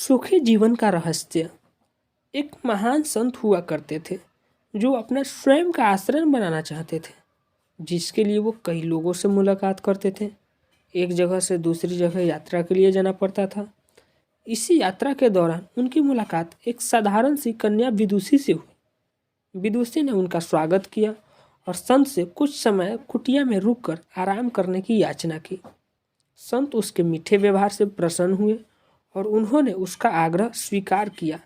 सुखी जीवन का रहस्य। एक महान संत हुआ करते थे जो अपना स्वयं का आश्रम बनाना चाहते थे, जिसके लिए वो कई लोगों से मुलाकात करते थे। एक जगह से दूसरी जगह यात्रा के लिए जाना पड़ता था। इसी यात्रा के दौरान उनकी मुलाकात एक साधारण सी कन्या विदुषी से हुई। विदुषी ने उनका स्वागत किया और संत से कुछ समय कुटिया में रुककर आराम करने की याचना की। संत उसके मीठे व्यवहार से प्रसन्न हुए और उन्होंने उसका आग्रह स्वीकार किया।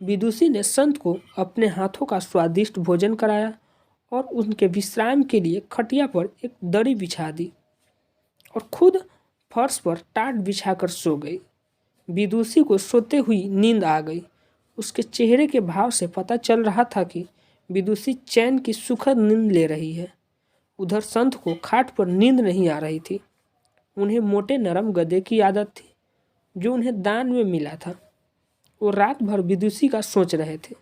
विदुषी ने संत को अपने हाथों का स्वादिष्ट भोजन कराया और उनके विश्राम के लिए खटिया पर एक दरी बिछा दी और खुद फर्श पर टाट बिछाकर सो गई। विदुषी को सोते हुई नींद आ गई। उसके चेहरे के भाव से पता चल रहा था कि विदुषी चैन की सुखद नींद ले रही है। उधर संत को खाट पर नींद नहीं आ रही थी। उन्हें मोटे नरम गद्दे की आदत थी जो उन्हें दान में मिला था। वो रात भर विदुषी का सोच रहे थे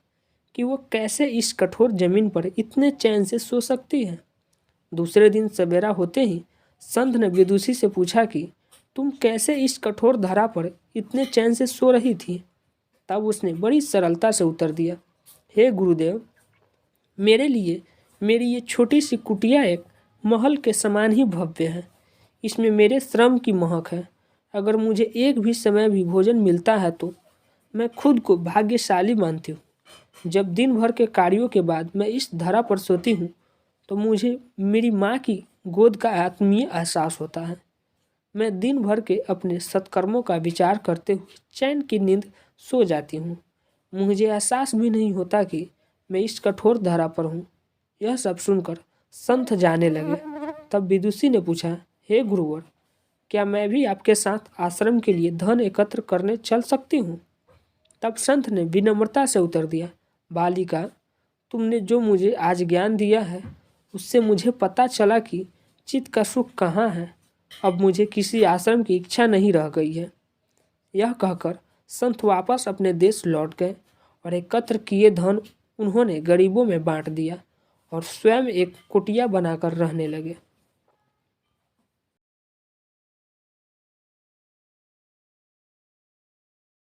कि वो कैसे इस कठोर जमीन पर इतने चैन से सो सकती है। दूसरे दिन सवेरा होते ही संत ने विदुषी से पूछा कि तुम कैसे इस कठोर धरा पर इतने चैन से सो रही थी। तब उसने बड़ी सरलता से उत्तर दिया, हे गुरुदेव, मेरे लिए मेरी ये छोटी सी कुटिया एक महल के समान ही भव्य है। इसमें मेरे श्रम की महक है। अगर मुझे एक भी समय भी भोजन मिलता है तो मैं खुद को भाग्यशाली मानती हूँ। जब दिन भर के कार्यों के बाद मैं इस धरा पर सोती हूँ तो मुझे मेरी माँ की गोद का आत्मीय एहसास होता है। मैं दिन भर के अपने सत्कर्मों का विचार करते हुए चैन की नींद सो जाती हूँ। मुझे एहसास भी नहीं होता कि मैं इस कठोर धरा पर हूँ। यह सब सुनकर संत जाने लगे। तब विदुषी ने पूछा, हे गुरुवर, क्या मैं भी आपके साथ आश्रम के लिए धन एकत्र करने चल सकती हूँ। तब संत ने विनम्रता से उत्तर दिया, बालिका, तुमने जो मुझे आज ज्ञान दिया है उससे मुझे पता चला कि चित्त का सुख कहाँ है। अब मुझे किसी आश्रम की इच्छा नहीं रह गई है। यह कहकर संत वापस अपने देश लौट गए और एकत्र किए धन उन्होंने गरीबों में बांट दिया और स्वयं एक कुटिया बनाकर रहने लगे।